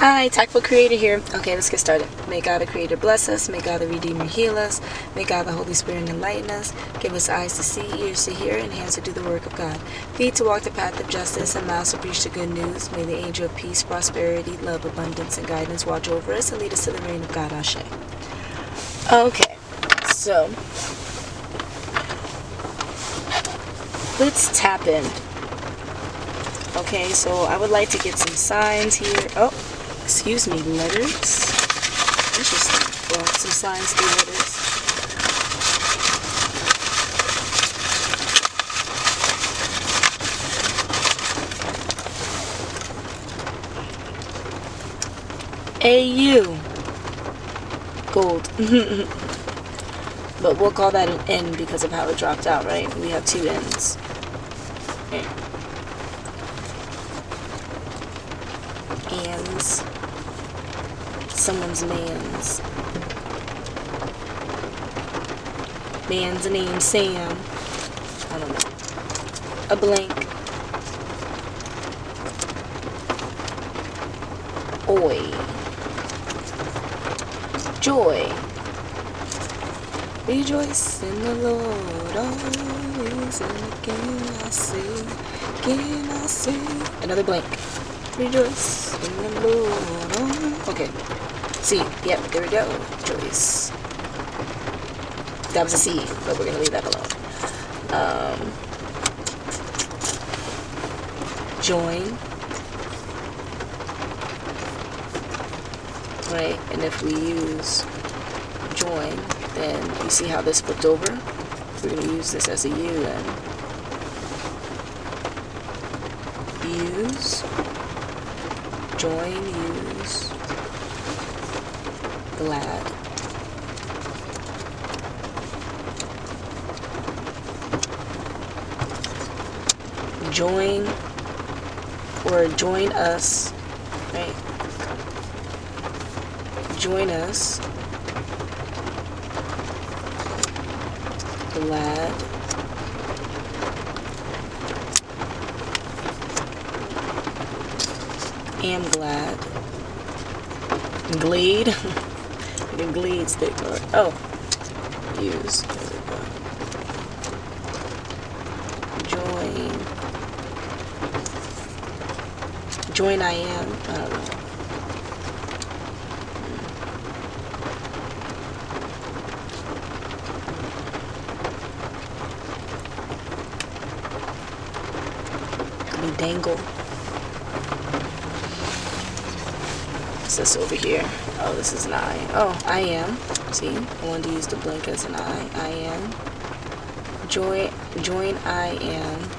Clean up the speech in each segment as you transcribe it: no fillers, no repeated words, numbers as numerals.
Hi, TAKful Creator here. Okay, let's get started. May God the Creator bless us. May God the Redeemer heal us. May God the Holy Spirit enlighten us. Give us eyes to see, ears to hear, and hands to do the work of God. Feet to walk the path of justice, and mouths to preach the good news. May the angel of peace, prosperity, love, abundance, and guidance watch over us and lead us to the reign of God. Ashe. Okay, so let's tap in. Okay, so I would like to get some signs here. Oh, excuse me, letters. Interesting. Well, some signs through letters. AU. Gold. But we'll call that an N because of how it dropped out, right? We have two N's. Okay. Ands. Someone's man's. Man's name Sam. I don't know. A blank. Oi. Joy. Rejoice in the Lord always, and again I say, another blank. Rejoice in the Lord. Okay. C. Yep, there we go. Joyce. That was a C, but we're going to leave that alone. Join. Right, and if we use join, then you see how this flipped over? We're going to use this as a U then. Use. Join, use, glad. Join, or join us, right? Join us, glad. Am glad. Glade. The glade stick. Oh. Use. Join. Join I am. I don't know. Could be dangle. What's this over here? Oh, this is an I. Oh, I am. See, I wanted to use the blank as an I. I am. Join I am.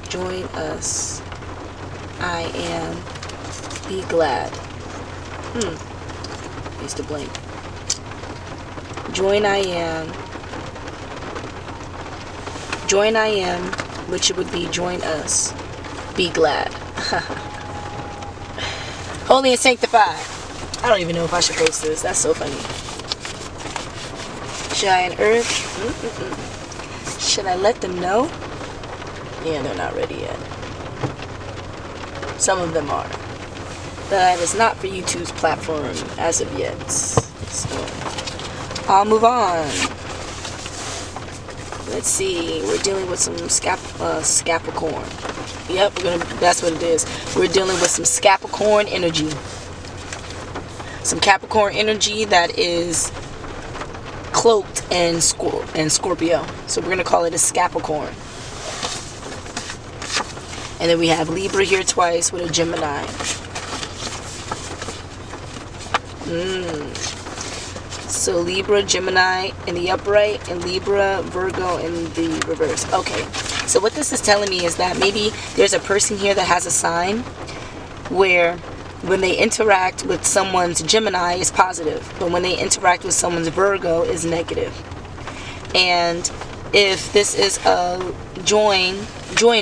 Join us. I am. Be glad. Use the blank. Join I am. Join I am, which would be join us. Be glad. Holy and sanctified. I don't even know if I should post this. That's so funny. Should I on earth? Should I let them know? Yeah, they're not ready yet. Some of them are. That is not for YouTube's platform as of yet. So I'll move on. Let's see. We're dealing with some Capricorn. Yep, that's what it is. We're dealing with some Capricorn energy. Some Capricorn energy that is cloaked in Scorpio. So we're going to call it a Capricorn. And then we have Libra here twice with a Gemini. So Libra, Gemini in the upright, and Libra, Virgo in the reverse. Okay. So what this is telling me is that maybe there's a person here that has a sign where when they interact with someone's Gemini is positive, but when they interact with someone's Virgo is negative. And if this is a join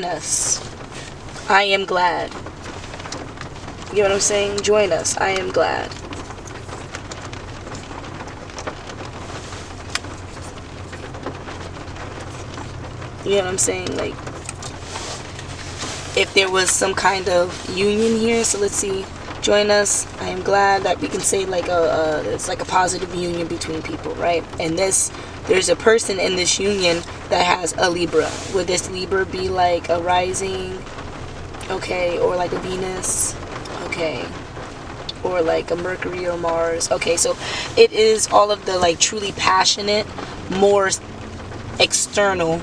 us. I am glad. You know what I'm saying? Join us. I am glad. You know what I'm saying? Like, if there was some kind of union here. So let's see. Join us. I am glad that we can say like it's like a positive union between people, right? And there's a person in this union that has a Libra. Would this Libra be like a rising? Okay, or like a Venus? Okay. Or like a Mercury or Mars. Okay, so it is all of the like truly passionate, more external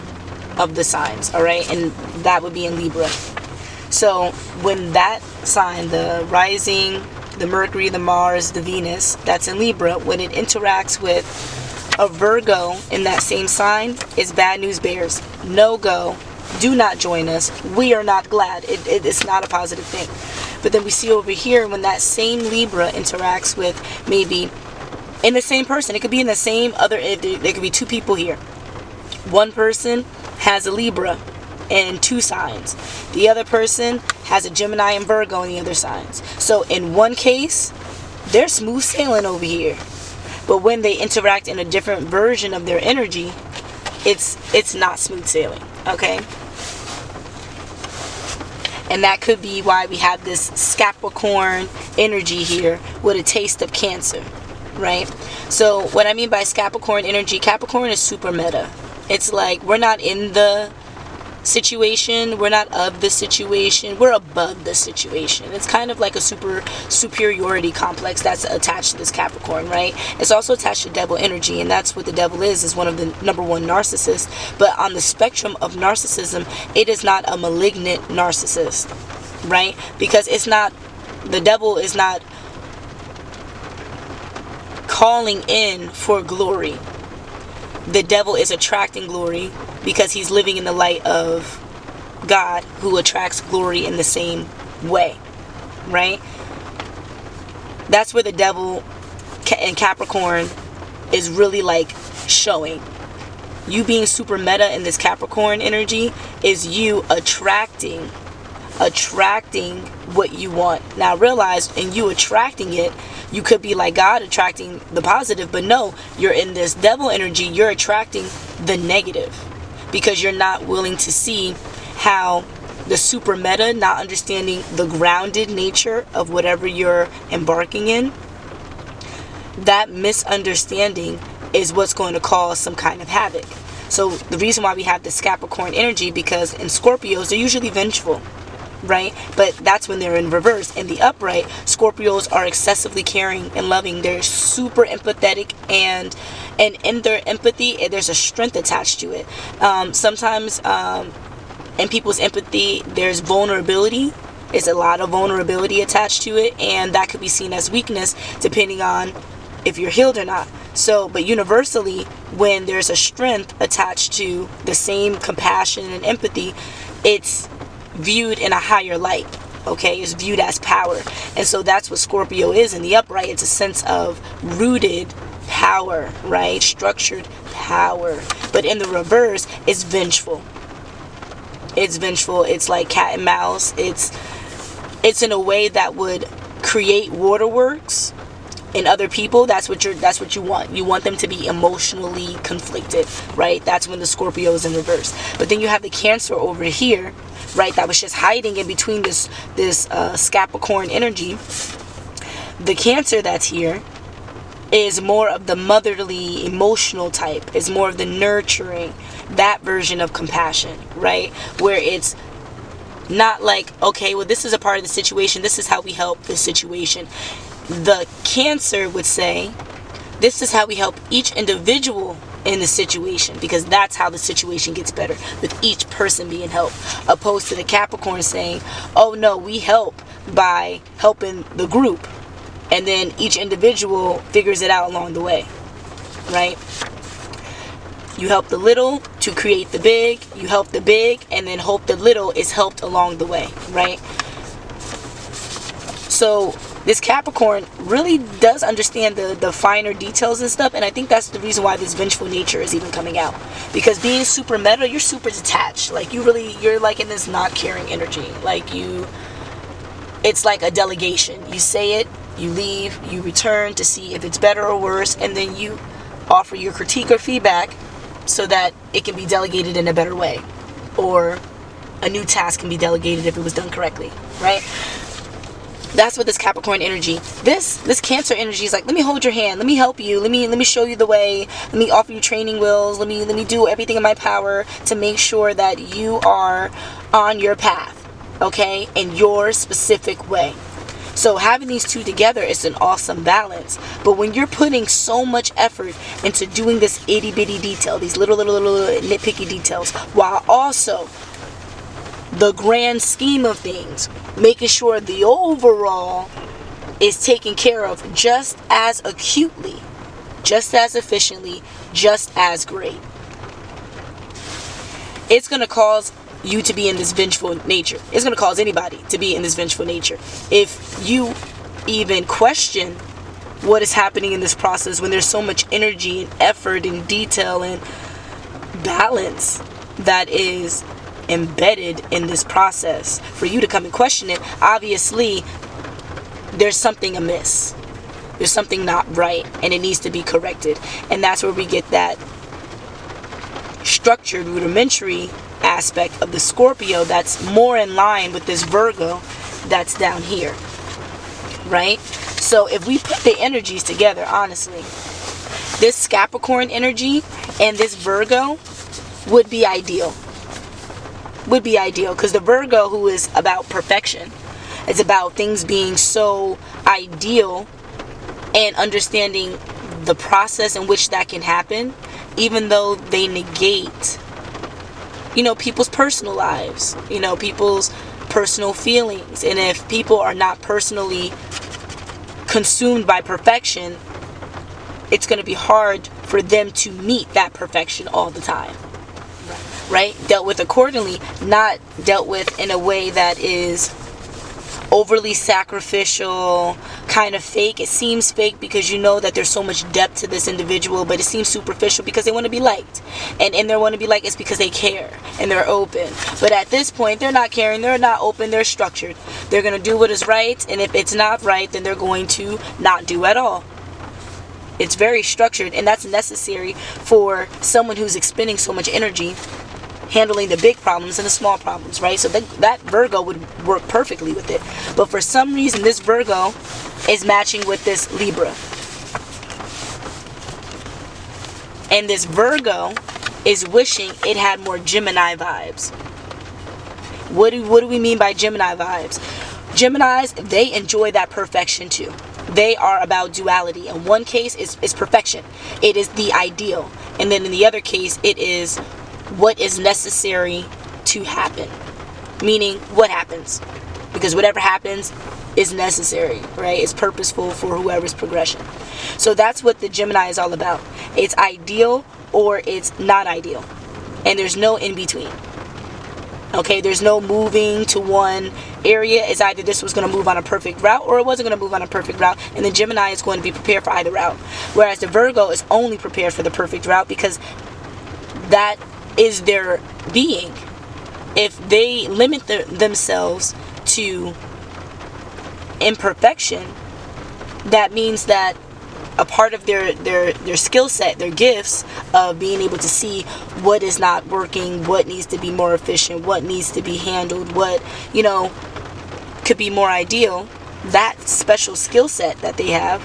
of the signs, all right? And that would be in Libra. So when that sign, the rising, the Mercury, the Mars, the Venus, that's in Libra, when it interacts with a Virgo in that same sign, is bad news bears. No go. Do not join us. We are not glad. It's not a positive thing. But then we see over here when that same Libra interacts with maybe in the same person. It could be in the same other, there could be two people here. One person has a Libra in two signs. The other person has a Gemini and Virgo in the other signs. So in one case, they're smooth sailing over here. But when they interact in a different version of their energy, it's not smooth sailing, okay? And that could be why we have this Capricorn energy here with a taste of Cancer, right? So what I mean by Capricorn energy, Capricorn is super meta. It's like we're not in the situation, we're not of the situation, we're above the situation. It's kind of like a superiority complex that's attached to this Capricorn, right? It's also attached to devil energy, and that's what the devil is one of the number one narcissists. But on the spectrum of narcissism, it is not a malignant narcissist, right? Because it's not, the devil is not calling in for glory. The devil is attracting glory because he's living in the light of God, who attracts glory in the same way, right? That's where the devil in Capricorn is really like showing. You being super meta in this Capricorn energy is you attracting what you want. Now realize, in you attracting it, you could be like God attracting the positive, but no, you're in this devil energy, you're attracting the negative because you're not willing to see how the super meta, not understanding the grounded nature of whatever you're embarking in, that misunderstanding is what's going to cause some kind of havoc. So the reason why we have this Capricorn energy, because in Scorpios, they're usually vengeful, right? But that's when they're in reverse. In the upright, Scorpios are excessively caring and loving. They're super empathetic, and in their empathy, there's a strength attached to it. Sometimes in people's empathy, there's vulnerability. There's a lot of vulnerability attached to it, and that could be seen as weakness depending on if you're healed or not. So, but universally, when there's a strength attached to the same compassion and empathy, it's viewed in a higher light, okay? It's viewed as power. And so that's what Scorpio is in the upright. It's a sense of rooted power, right? Structured power. But in the reverse, it's vengeful. It's vengeful. It's like cat and mouse. It's in a way that would create waterworks in other people. That's what you want. You want them to be emotionally conflicted, right? That's when the Scorpio is in reverse. But then you have the Cancer over here, right? That was just hiding in between this Capricorn energy. The Cancer that's here is more of the motherly, emotional type. Is more of the nurturing, that version of compassion, right? Where it's not like, okay, well, this is a part of the situation, this is how we help this situation. The Cancer would say, this is how we help each individual in the situation, because that's how the situation gets better, with each person being helped. Opposed to the Capricorn saying, oh no, we help by helping the group, and then each individual figures it out along the way, right? You help the little to create the big, you help the big, and then hope the little is helped along the way, right? So this Capricorn really does understand the finer details and stuff, and I think that's the reason why this vengeful nature is even coming out. Because being super meta, you're super detached. Like you're like in this not caring energy. Like it's like a delegation. You say it, you leave, you return to see if it's better or worse, and then you offer your critique or feedback so that it can be delegated in a better way, or a new task can be delegated if it was done correctly, right? That's what this Capricorn energy, this Cancer energy is like, let me hold your hand, let me help you, let me show you the way, let me offer you training wheels, let me do everything in my power to make sure that you are on your path, okay, in your specific way. So having these two together is an awesome balance. But when you're putting so much effort into doing this itty bitty detail, these little nitpicky details, while also the grand scheme of things, making sure the overall is taken care of just as acutely, just as efficiently, just as great, it's going to cause you to be in this vengeful nature. It's going to cause anybody to be in this vengeful nature. If you even question what is happening in this process, when there's so much energy and effort and detail and balance that is embedded in this process, for you to come and question it, obviously there's something amiss. There's something not right, and it needs to be corrected. And that's where we get that structured, rudimentary aspect of the Scorpio that's more in line with this Virgo that's down here, right? So if we put the energies together, honestly, this Capricorn energy and this Virgo would be ideal. Would be ideal, because the Virgo, who is about perfection, it's about things being so ideal and understanding the process in which that can happen, even though they negate, people's personal lives, people's personal feelings. And if people are not personally consumed by perfection, it's going to be hard for them to meet that perfection all the time, right? Dealt with accordingly, not dealt with in a way that is overly sacrificial, kind of fake. It seems fake because you know that there's so much depth to this individual, but it seems superficial because they want to be liked. And they want to be liked, it's because they care and they're open. But at this point, they're not caring, they're not open, they're structured. They're going to do what is right, and if it's not right, then they're going to not do at all. It's very structured, and that's necessary for someone who's expending so much energy handling the big problems and the small problems, right? So that Virgo would work perfectly with it. But for some reason, this Virgo is matching with this Libra. And this Virgo is wishing it had more Gemini vibes. What do we mean by Gemini vibes? Geminis, they enjoy that perfection too. They are about duality. In one case, it's perfection. It is the ideal. And then in the other case, it is what is necessary to happen. Meaning, what happens? Because whatever happens is necessary, right? It's purposeful for whoever's progression. So that's what the Gemini is all about. It's ideal or it's not ideal. And there's no in between. Okay, there's no moving to one area. It's either this was going to move on a perfect route or it wasn't going to move on a perfect route. And the Gemini is going to be prepared for either route. Whereas the Virgo is only prepared for the perfect route because that is their being. If they limit themselves to imperfection, that means that a part of their skill set, their gifts of being able to see what is not working, what needs to be more efficient, what needs to be handled, what could be more ideal, that special skill set that they have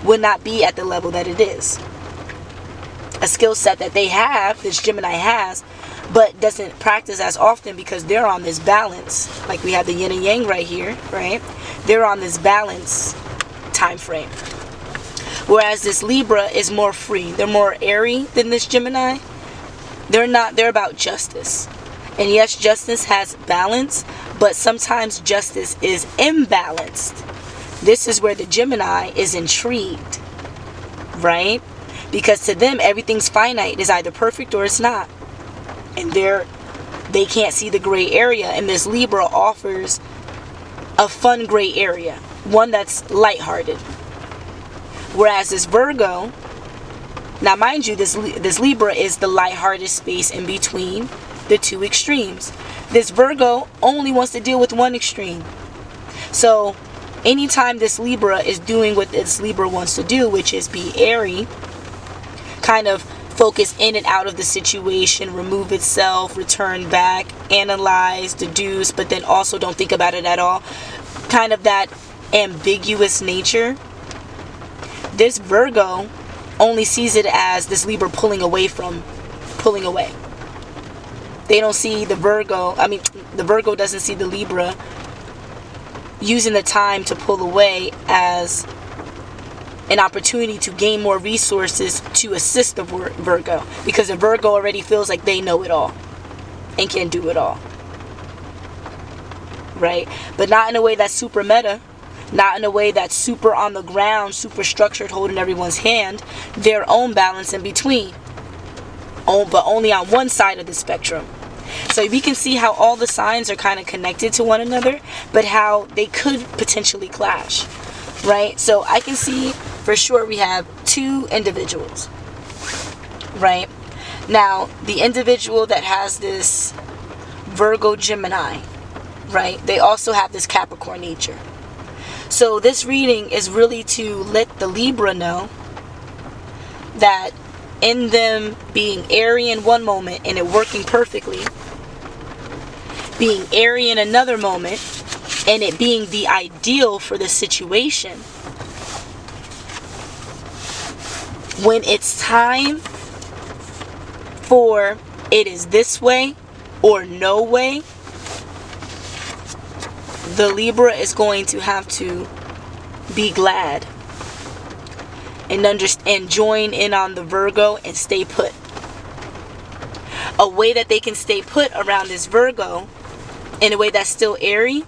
would not be at the level that it is. A skill set that they have, this Gemini has, but doesn't practice as often because they're on this balance. Like we have the yin and yang right here, right? They're on this balance time frame. Whereas this Libra is more free. They're more airy than this Gemini. They're about justice. And yes, justice has balance, but sometimes justice is imbalanced. This is where the Gemini is intrigued, right? Because to them, everything's finite. It's either perfect or it's not. And they can't see the gray area. And this Libra offers a fun gray area. One that's lighthearted. Whereas this Virgo, now mind you, this Libra is the lighthearted space in between the two extremes. This Virgo only wants to deal with one extreme. So anytime this Libra is doing what this Libra wants to do, which is be airy, kind of focus in and out of the situation, remove itself, return back, analyze, deduce, but then also don't think about it at all. Kind of that ambiguous nature. This Virgo only sees it as this Libra pulling away. They don't see the Virgo, the Virgo doesn't see the Libra using the time to pull away as an opportunity to gain more resources to assist the Virgo, because the Virgo already feels like they know it all and can do it all, right? But not in a way that's super meta, not in a way that's super on the ground, super structured, holding everyone's hand. Their own balance in between, but only on one side of the spectrum. So we can see how all the signs are kind of connected to one another, but how they could potentially clash, right? So I can see for sure we have two individuals, right? Now, the individual that has this Virgo Gemini, right? They also have this Capricorn nature. So this reading is really to let the Libra know that in them being airy in one moment and it working perfectly, being airy in another moment and it being the ideal for the situation, when it's time for it is this way or no way, the Libra is going to have to be glad and understand, join in on the Virgo and stay put. A way that they can stay put around this Virgo in a way that's still airy,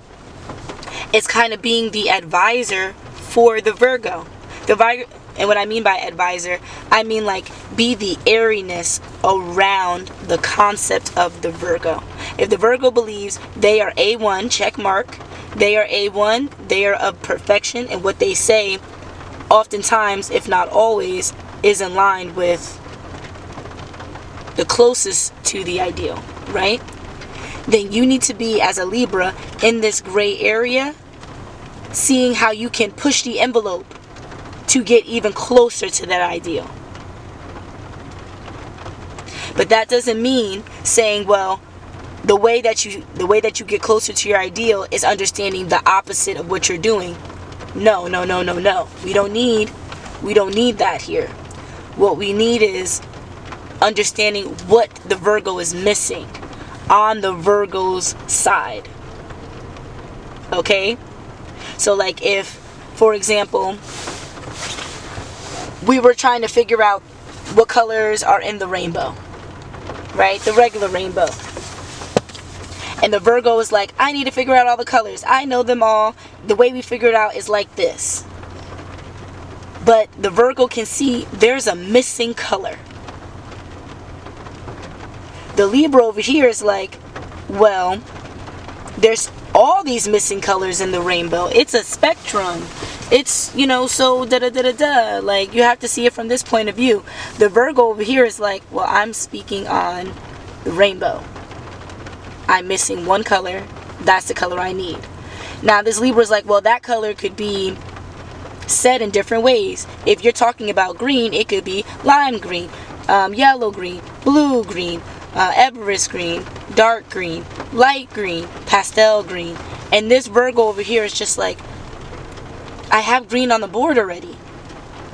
it's kind of being the advisor for the Virgo. And what I mean by advisor, I mean like be the airiness around the concept of the Virgo. If the Virgo believes they are A1, check mark, they are A1, they are of perfection, and what they say oftentimes, if not always, is in line with the closest to the ideal, right? Then you need to be, as a Libra, in this gray area, seeing how you can push the envelope to get even closer to that ideal. But that doesn't mean saying, well, the way that you get closer to your ideal is understanding the opposite of what you're doing. No. We don't need that here. What we need is understanding what the Virgo is missing on the Virgo's side. Okay? So like if, for example, we were trying to figure out what colors are in the rainbow, right? The regular rainbow. And the Virgo is like, I need to figure out all the colors. I know them all. The way we figure it out is like this. But the Virgo can see there's a missing color. The Libra over here is like, well, there's all these missing colors in the rainbow. It's a spectrum. It's, so da-da-da-da-da. Like, you have to see it from this point of view. The Virgo over here is like, well, I'm speaking on the rainbow. I'm missing one color. That's the color I need. Now, this Libra is like, well, that color could be said in different ways. If you're talking about green, it could be lime green, yellow green, blue green, Everest green, dark green, light green, pastel green. And this Virgo over here is just like, I have green on the board already.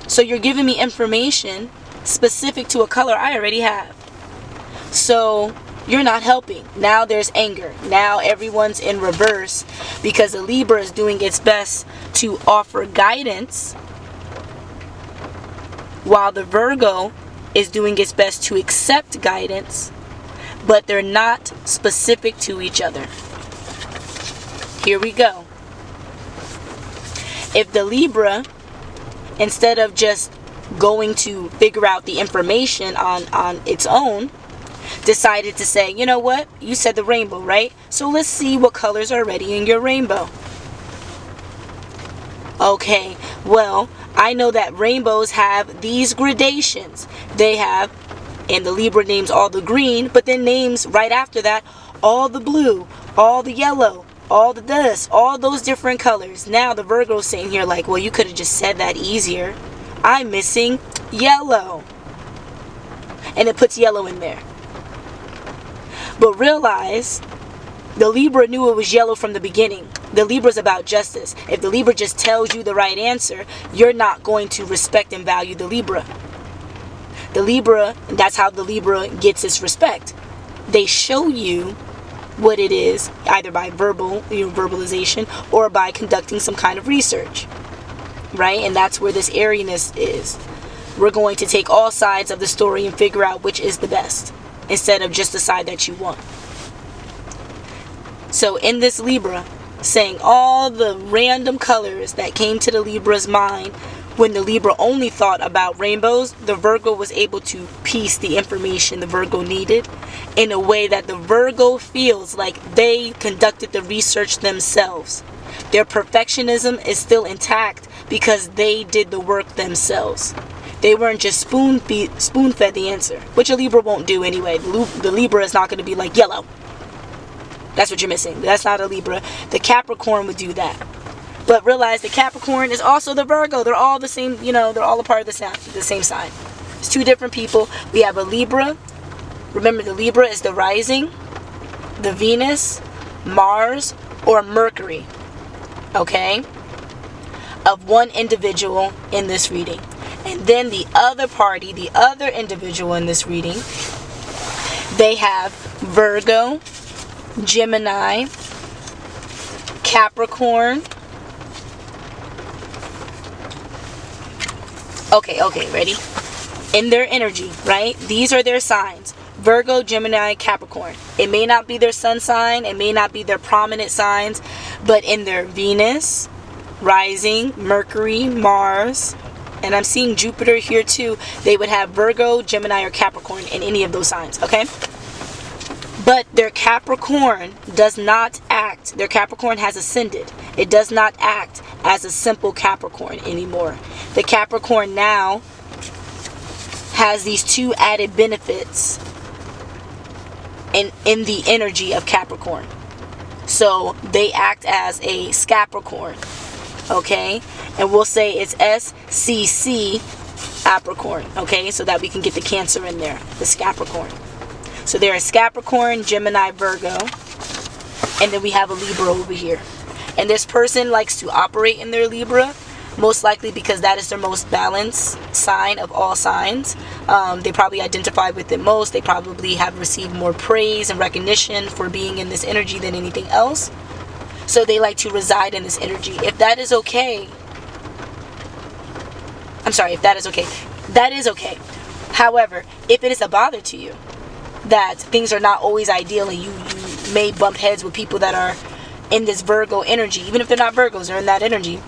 So you're giving me information specific to a color I already have. So you're not helping. Now there's anger. Now everyone's in reverse because the Libra is doing its best to offer guidance while the Virgo is doing its best to accept guidance, but they're not specific to each other. Here we go. If the Libra, instead of just going to figure out the information on its own, decided to say, you know what? You said the rainbow, right? So let's see what colors are already in your rainbow. Okay, well, I know that rainbows have these gradations. They have, and the Libra names all the green, but then names right after that all the blue, all the yellow, all the this, all those different colors. Now the Virgo's sitting here like, well, you could have just said that easier. I'm missing yellow. and it puts yellow in there. But realize the Libra knew it was yellow from the beginning. The Libra's about justice. If the Libra just tells you the right answer, you're not going to respect and value the Libra. The Libra, that's how the Libra gets its respect. They show you what it is, either by verbalization, or by conducting some kind of research. Right? And that's where this airiness is. We're going to take all sides of the story and figure out which is the best, instead of just the side that you want. So in this Libra, saying all the random colors that came to the Libra's mind when the Libra only thought about rainbows, the Virgo was able to piece the information the Virgo needed in a way that the Virgo feels like they conducted the research themselves. Their perfectionism is still intact because they did the work themselves. They weren't just spoon-fed the answer, which a Libra won't do anyway. The Libra is not going to be like yellow. That's what you're missing. That's not a Libra. The Capricorn would do that. But realize the Capricorn is also the Virgo. They're all the same, they're all a part of the same sign. It's two different people. We have a Libra. Remember, the Libra is the rising, the Venus, Mars, or Mercury. Okay? Of one individual in this reading. And then the other party, the other individual in this reading, they have Virgo, Gemini, Capricorn. Okay, ready? In their energy, right? These are their signs. Virgo, Gemini, Capricorn. It may not be their sun sign. It may not be their prominent signs. But in their Venus, rising, Mercury, Mars, and I'm seeing Jupiter here too, they would have Virgo, Gemini, or Capricorn in any of those signs, okay? But their Capricorn does not act, their Capricorn has ascended. It does not act as a simple Capricorn anymore. The Capricorn now has these two added benefits in the energy of Capricorn. So they act as a Scapricorn, okay? And we'll say it's SCC Capricorn, okay? So that we can get the Cancer in there, the Scapricorn. So there is Capricorn, Gemini, Virgo, and then we have a Libra over here. And this person likes to operate in their Libra, most likely because that is their most balanced sign of all signs. They probably identify with it most. They probably have received more praise and recognition for being in this energy than anything else. So they like to reside in this energy. If that is okay, that is okay. However, if it is a bother to you that things are not always ideal and you may bump heads with people that are in this Virgo energy, even if they're not Virgos, they're in that energy,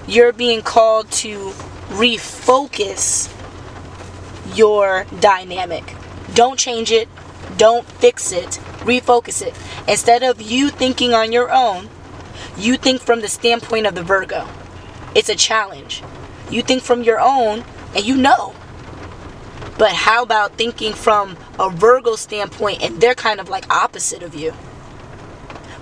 you're being called to refocus your dynamic. Don't change it. Don't fix it. Refocus it. Instead of you thinking on your own, you think from the standpoint of the Virgo. It's a challenge. You think from your own and you know. But how about thinking from a Virgo standpoint and they're kind of like opposite of you?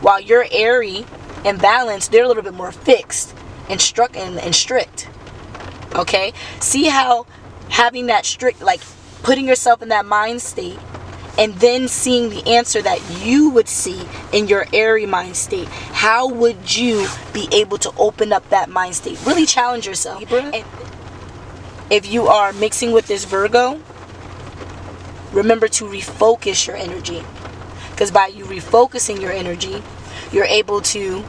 While you're airy and balanced, they're a little bit more fixed and strict. Okay? See how having that strict, like putting yourself in that mind state and then seeing the answer that you would see in your airy mind state. How would you be able to open up that mind state? Really challenge yourself. And if you are mixing with this Virgo, remember to refocus your energy. Because by you refocusing your energy, you're able to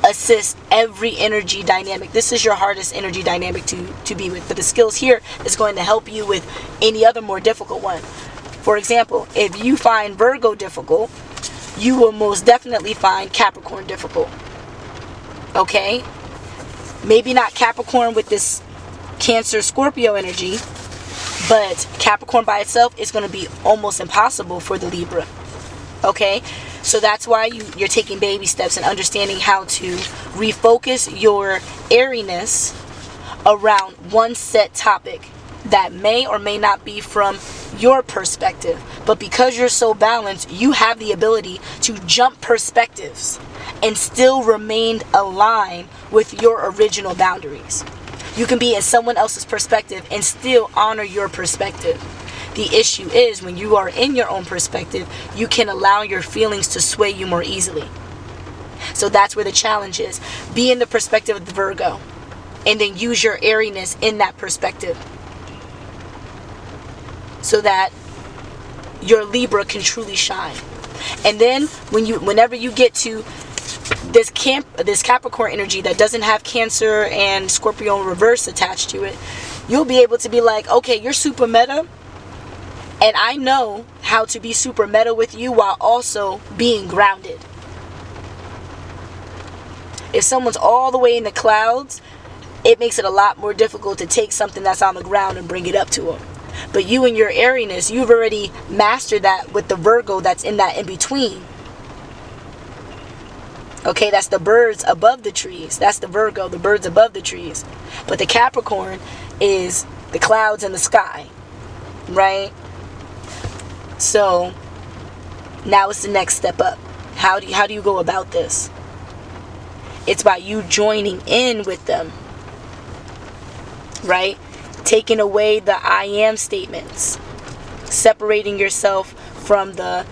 assist every energy dynamic. This is your hardest energy dynamic to be with. But the skills here is going to help you with any other more difficult one. For example, if you find Virgo difficult, you will most definitely find Capricorn difficult. Okay? Maybe not Capricorn with this Cancer Scorpio energy, but Capricorn by itself is going to be almost impossible for the Libra. Okay? So that's why you're taking baby steps and understanding how to refocus your airiness around one set topic that may or may not be from your perspective. But because you're so balanced, you have the ability to jump perspectives and still remain aligned with your original boundaries. You can be in someone else's perspective and still honor your perspective. The issue is when you are in your own perspective, you can allow your feelings to sway you more easily. So that's where the challenge is. Be in the perspective of the Virgo and then use your airiness in that perspective so that your Libra can truly shine. And then whenever you get to this Capricorn energy that doesn't have Cancer and Scorpio in reverse attached to it, you'll be able to be like, okay, you're super meta, and I know how to be super meta with you while also being grounded. If someone's all the way in the clouds, it makes it a lot more difficult to take something that's on the ground and bring it up to them. But you and your airiness, you've already mastered that with the Virgo that's in that in-between. Okay, that's the birds above the trees. That's the Virgo, the birds above the trees. But the Capricorn is the clouds and the sky, right? So now it's the next step up. How do you go about this? It's by you joining in with them, right? Taking away the I am statements, separating yourself from the,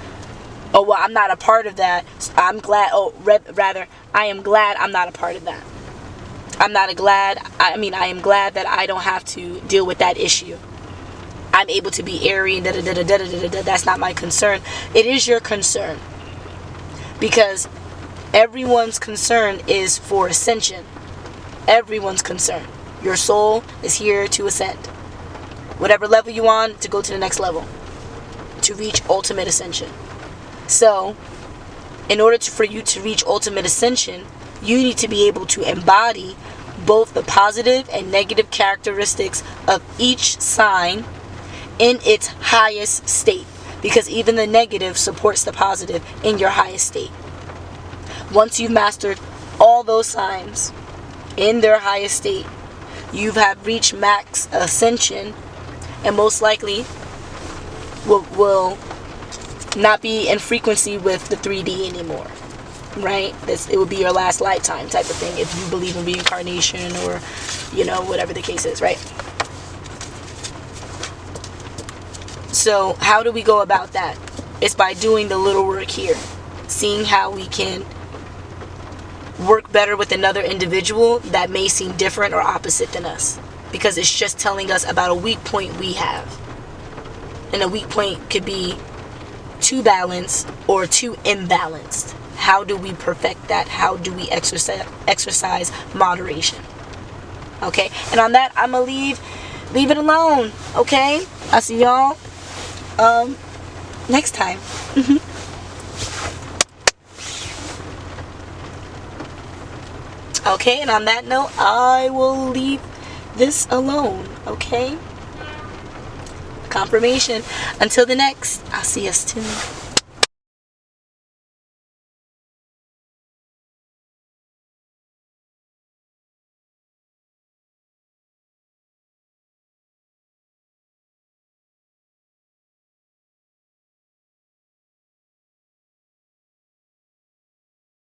oh, well, I'm not a part of that. I'm glad, rather, I am glad I'm not a part of that. I am glad that I don't have to deal with that issue. I'm able to be airy and da-da-da-da-da-da-da. That's not my concern. It is your concern. Because everyone's concern is for ascension. Everyone's concern. Your soul is here to ascend. Whatever level you're on, to go to the next level. To reach ultimate ascension. So, in order for you to reach ultimate ascension, you need to be able to embody both the positive and negative characteristics of each sign in its highest state. Because even the negative supports the positive in your highest state. Once you've mastered all those signs in their highest state, you have reached max ascension, and most likely will not be in frequency with the 3D anymore, right? It will be your last lifetime type of thing if you believe in reincarnation or, whatever the case is, right? So how do we go about that? It's by doing the little work here, seeing how we can work better with another individual that may seem different or opposite than us, because it's just telling us about a weak point we have. And a weak point could be too balanced or too imbalanced. How do we perfect that? How do we exercise moderation? Okay, and on that, I'm gonna leave it alone. Okay, I'll see y'all next time. Okay, and on that note, I will leave this alone, okay? Confirmation. Until the next, I'll see you soon.